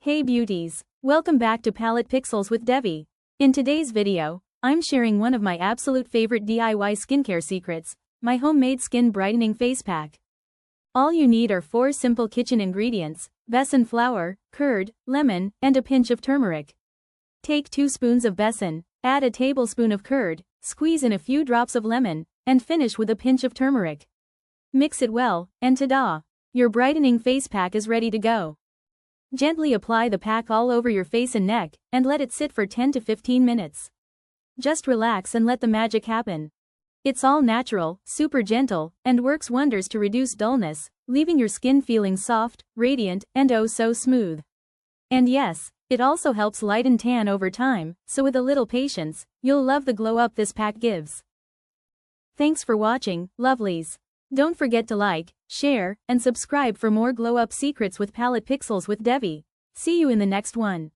Hey beauties! Welcome back to Palate Pixels with Devi. In today's video, I'm sharing one of my absolute favorite DIY skincare secrets, my homemade skin brightening face pack. All you need are 4 simple kitchen ingredients: besan flour, curd, lemon, and a pinch of turmeric. Take 2 spoons of besan, add a tablespoon of curd, squeeze in a few drops of lemon, and finish with a pinch of turmeric. Mix it well, and ta-da! Your brightening face pack is ready to go. Gently apply the pack all over your face and neck, and let it sit for 10 to 15 minutes. Just relax and let the magic happen. It's all natural, super gentle, and works wonders to reduce dullness, leaving your skin feeling soft, radiant, and oh so smooth. And yes, it also helps lighten tan over time, so with a little patience, you'll love the glow up this pack gives. Thanks for watching, lovelies. Don't forget to like, share, and subscribe for more glow up secrets with Palate Pixels with Devi. See you in the next one.